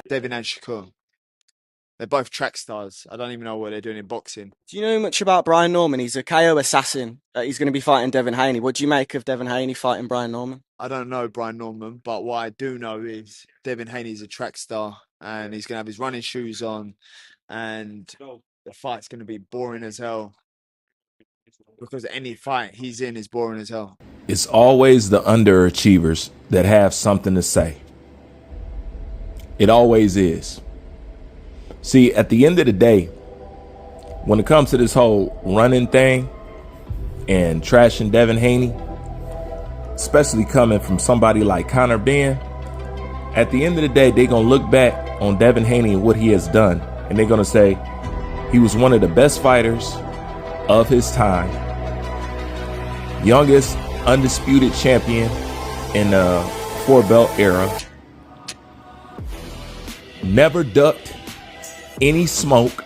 Devin and Shakur. They're both track stars. I don't even know what they're doing in boxing. Do you know much about Brian Norman? He's a KO assassin. He's going to be fighting Devin Haney. What do you make of Devin Haney fighting Brian Norman? I don't know Brian Norman, but what I do know is Devin Haney's a track star and he's going to have his running shoes on and the fight's going to be boring as hell because any fight he's in is boring as hell. It's always the underachievers that have something to say. It always is. See, at the end of the day, when it comes to this whole running thing and trashing Devin Haney, especially coming from somebody like Conor Benn, at the end of the day, they're going to look back on Devin Haney and what he has done, and they're going to say he was one of the best fighters of his time, youngest undisputed champion in the four-belt era, never ducked any smoke,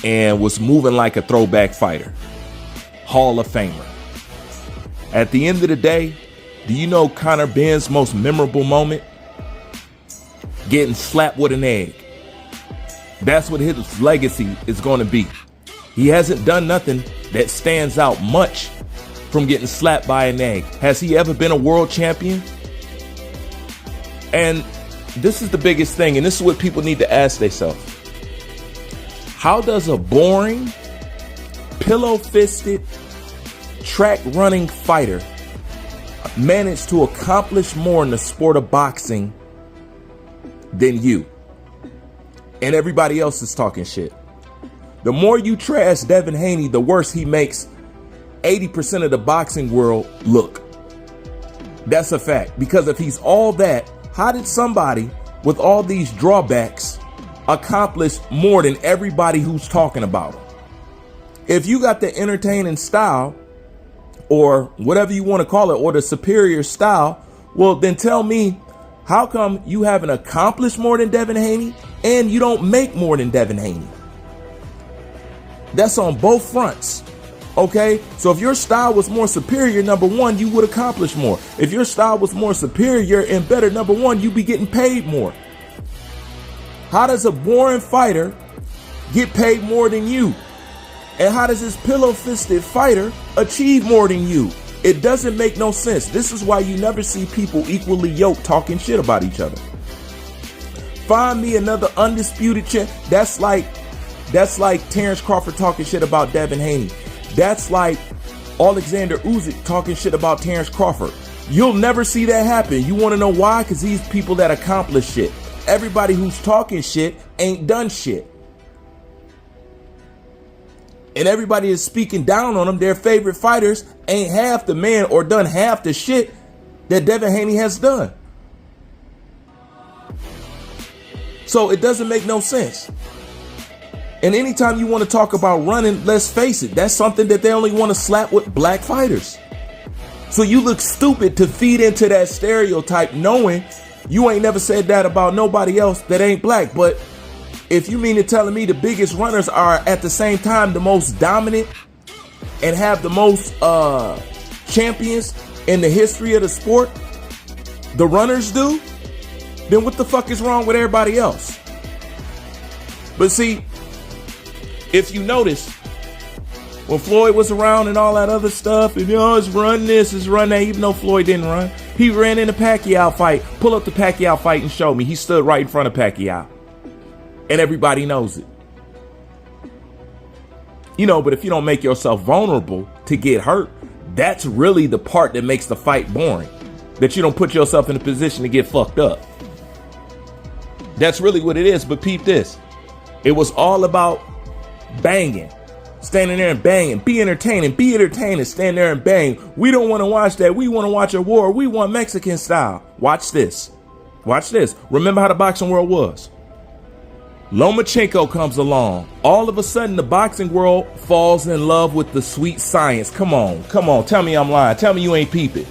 and was moving like a throwback fighter. Hall of Famer. At the end of the day, do you know Conor Benn's most memorable moment? Getting slapped with an egg. That's what his legacy is going to be. He hasn't done nothing that stands out much from getting slapped by an egg. Has he ever been a world champion? And this is the biggest thing, and this is what people need to ask themselves. How does a boring, pillow-fisted, track-running fighter manage to accomplish more in the sport of boxing than you? And everybody else is talking shit. The more you trash Devin Haney, the worse he makes 80% of the boxing world look. That's a fact. Because if he's all that, how did somebody with all these drawbacks accomplish more than everybody who's talking about him? If you got the entertaining style, or whatever you want to call it, or the superior style, well, then tell me, how come you haven't accomplished more than Devin Haney and you don't make more than Devin Haney? That's on both fronts. Okay, so if your style was more superior, number one, you would accomplish more. If your style was more superior and better, number one, you'd be getting paid more. How does a boring fighter get paid more than you? And how does this pillow-fisted fighter achieve more than you? It doesn't make no sense. This is why you never see people equally yoked talking shit about each other. Find me another undisputed champ. That's like Terrence Crawford talking shit about Devin Haney. That's like Alexander Usyk talking shit about Terrence Crawford. You'll never see that happen. You want to know why? Because these people that accomplish shit. Everybody who's talking shit ain't done shit. And everybody is speaking down on them. Their favorite fighters ain't half the man or done half the shit that Devin Haney has done. So it doesn't make no sense. And anytime you want to talk about running, let's face it, that's something that they only want to slap with black fighters. So you look stupid to feed into that stereotype knowing you ain't never said that about nobody else that ain't black. But if you mean to telling me the biggest runners are at the same time the most dominant and have the most champions in the history of the sport, the runners do, then what the fuck is wrong with everybody else? But see, if you notice, when Floyd was around and all that other stuff, and it's run this, it's run that, even though Floyd didn't run, he ran in the Pacquiao fight. Pull up the Pacquiao fight and show me. He stood right in front of Pacquiao. And everybody knows it. You know, but if you don't make yourself vulnerable to get hurt, that's really the part that makes the fight boring. That you don't put yourself in a position to get fucked up. That's really what it is. But peep this. It was all about banging. Standing there and banging. Be entertaining. Be entertaining. Stand there and bang. We don't want to watch that. We want to watch a war. We want Mexican style. Watch this. Watch this. Remember how the boxing world was. Lomachenko comes along. All of a sudden, the boxing world falls in love with the sweet science. Come on. Come on. Tell me I'm lying. Tell me you ain't peeping.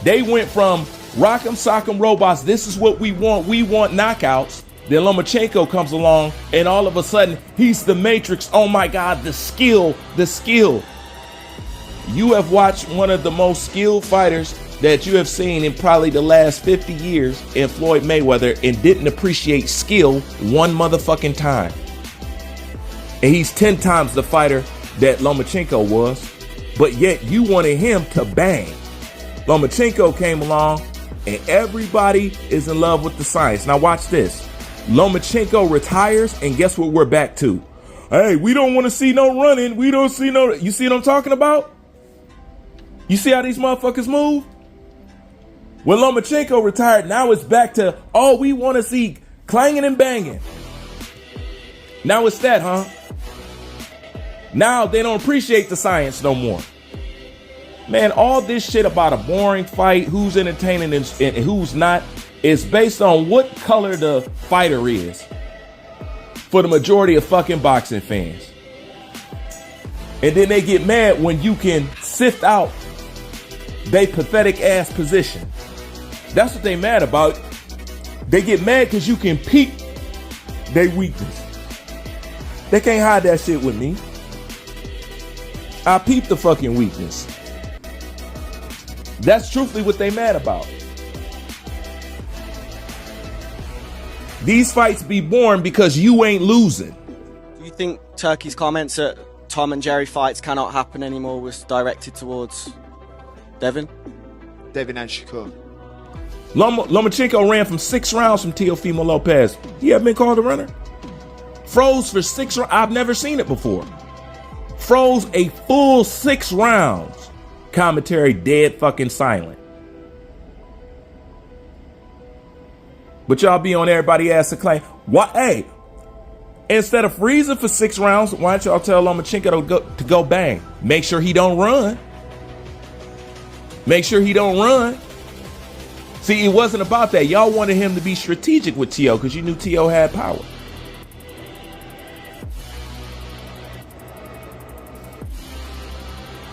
They went from rock'em sock'em robots. This is what we want. We want knockouts. Then Lomachenko comes along, and all of a sudden, he's the Matrix. Oh my God, the skill, the skill. You have watched one of the most skilled fighters that you have seen in probably the last 50 years in Floyd Mayweather and didn't appreciate skill one motherfucking time. And he's 10 times the fighter that Lomachenko was, but yet you wanted him to bang. Lomachenko came along and everybody is in love with the science. Now watch this. Lomachenko retires and guess what we're back to? Hey, we don't want to see no running. We don't see no, you see what I'm talking about? You see how these motherfuckers move? When Lomachenko retired, now it's back to, oh, we want to see clanging and banging. Now it's that, huh? Now they don't appreciate the science no more. Man, all this shit about a boring fight, who's entertaining and who's not, is based on what color the fighter is for the majority of fucking boxing fans. And then they get mad when you can sift out they pathetic ass position. That's what they mad about. They get mad because you can peek their weakness. They can't hide that shit with me. I peep the fucking weakness. That's truthfully what they mad about. These fights be boring because you ain't losing. Do you think Turkey's comments at Tom and Jerry fights cannot happen anymore was directed towards Devin? Devin and Shakur. Lomachenko ran from 6 rounds from Teofimo Lopez. He ever been called a runner? Froze for 6 rounds. I've never seen it before. Froze a full 6 rounds. Commentary dead fucking silent. But y'all be on everybody ass to claim. Why? Hey, instead of freezing for 6 rounds, why don't y'all tell Lomachenko to go bang? Make sure he don't run. Make sure he don't run. See, it wasn't about that. Y'all wanted him to be strategic with T.O. because you knew T.O. had power.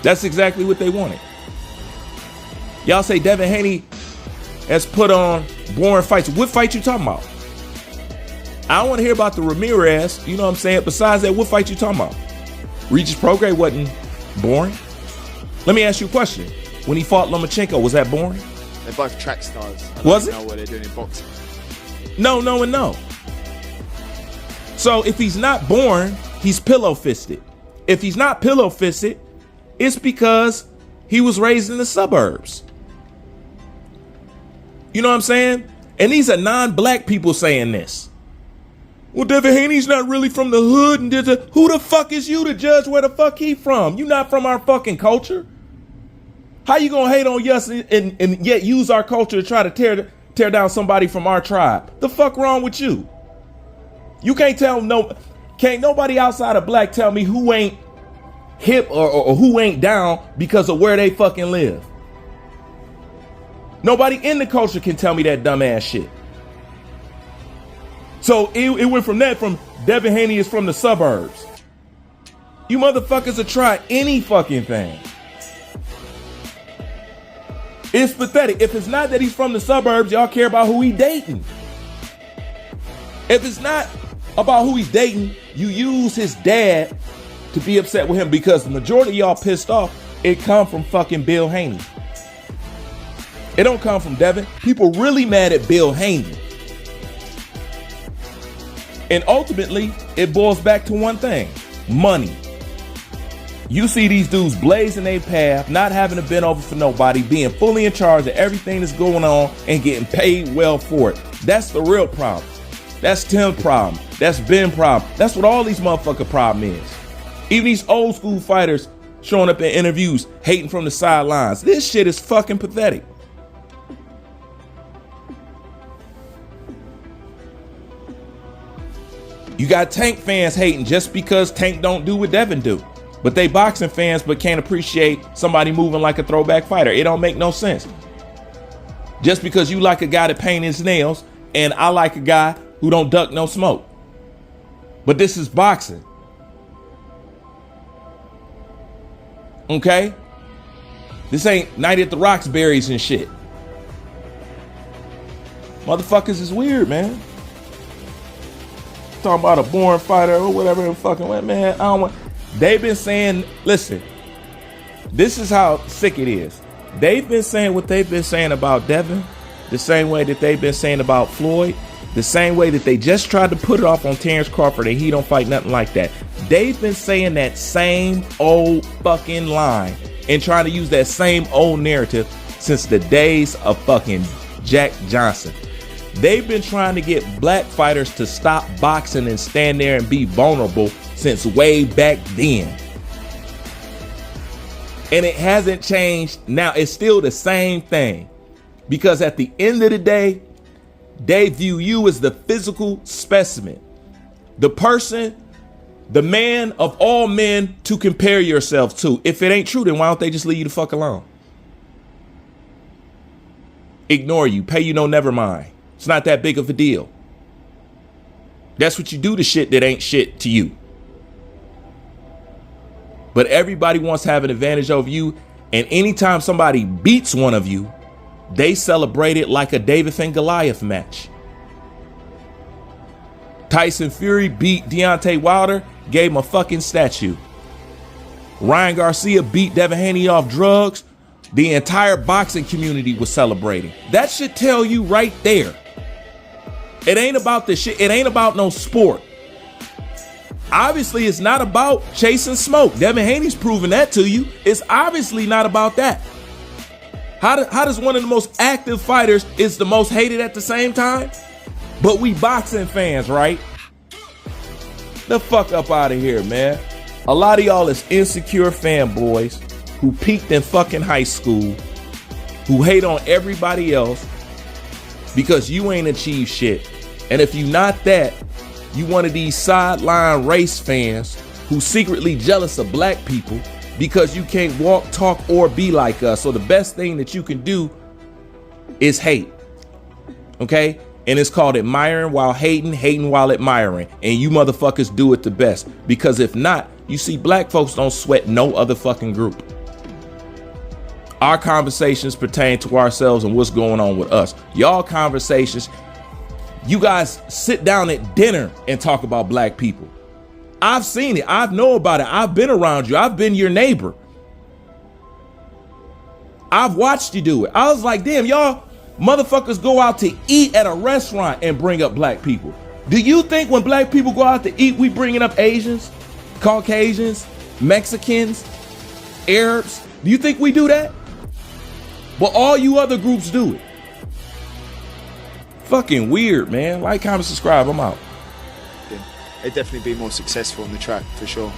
That's exactly what they wanted. Y'all say Devin Haney has put on boring fights. What fight you talking about? I don't want to hear about the Ramirez. You know what I'm saying? Besides that, what fight you talking about? Regis Prograis wasn't boring. Let me ask you a question. When he fought Lomachenko, was that boring? They're both track stars. I Was don't it? know what they're doing in boxing. No, no, and no. So if he's not boring, he's pillow fisted. If he's not pillow fisted, it's because he was raised in the suburbs. You know what I'm saying? And these are non-black people saying this. Well, Devin Haney's not really from the hood. And who the fuck is you to judge where the fuck he from? You not from our fucking culture. How you gonna hate on us and yet use our culture to try to tear down somebody from our tribe? The fuck wrong with you? You can't nobody outside of black tell me who ain't hip or who ain't down because of where they fucking live. Nobody in the culture can tell me that dumbass shit. So it went from Devin Haney is from the suburbs. You motherfuckers will try any fucking thing. It's pathetic. If it's not that he's from the suburbs, y'all care about who he dating. If it's not about who he's dating, you use his dad to be upset with him because the majority of y'all pissed off. It come from fucking Bill Haney. It don't come from Devin. People really mad at Bill Haney. And ultimately, it boils back to one thing: money. You see these dudes blazing their path, not having to bend over for nobody, being fully in charge of everything that's going on and getting paid well for it. That's the real problem. That's Tim's problem. That's Ben's problem. That's what all these motherfucker problem is. Even these old school fighters showing up in interviews, hating from the sidelines. This shit is fucking pathetic. You got Tank fans hating just because Tank don't do what Devin do. But they boxing fans but can't appreciate somebody moving like a throwback fighter. It don't make no sense. Just because you like a guy that paint his nails and I like a guy who don't duck no smoke. But this is boxing. Okay? This ain't Night at the Roxbury's and shit. Motherfuckers is weird, man. Talking about a boring fighter or whatever the fucking way, man. I don't want. They've been saying, listen, this is how sick it is. They've been saying what they've been saying about Devin, the same way that they've been saying about Floyd, the same way that they just tried to put it off on Terrence Crawford and he don't fight nothing like that. They've been saying that same old fucking line and trying to use that same old narrative since the days of fucking Jack Johnson. They've been trying to get black fighters to stop boxing and stand there and be vulnerable since way back then. And it hasn't changed. Now it's still the same thing, because at the end of the day, they view you as the physical specimen, the person, the man of all men to compare yourself to. If it ain't true, then why don't they just leave you the fuck alone? Ignore you, pay you no never mind. It's not that big of a deal. That's what you do to shit that ain't shit to you. But everybody wants to have an advantage over you. And anytime somebody beats one of you, they celebrate it like a David and Goliath match. Tyson Fury beat Deontay Wilder, gave him a fucking statue. Ryan Garcia beat Devin Haney off drugs. The entire boxing community was celebrating. That should tell you right there. It ain't about the shit. It ain't about no sport. Obviously, it's not about chasing smoke. Devin Haney's proving that to you. It's obviously not about that. How does one of the most active fighters is the most hated at the same time? But we boxing fans, right? The fuck up out of here, man. A lot of y'all is insecure fanboys who peaked in fucking high school, who hate on everybody else because you ain't achieved shit. And if you not that, you one of these sideline race fans who secretly jealous of black people because you can't walk, talk, or be like us. So the best thing that you can do is hate. Okay? And it's called admiring while hating, hating while admiring. And you motherfuckers do it the best. Because if not, you see, black folks don't sweat no other fucking group. Our conversations pertain to ourselves and what's going on with us. Y'all conversations, you guys sit down at dinner and talk about black people. I've seen it. I know about it. I've been around you. I've been your neighbor. I've watched you do it. I was like, damn, y'all motherfuckers go out to eat at a restaurant and bring up black people. Do you think when black people go out to eat, we bringing up Asians, Caucasians, Mexicans, Arabs? Do you think we do that? But all you other groups do it. Fucking weird, man. Like, comment, subscribe. I'm out. They'd definitely be more successful on the track, for sure.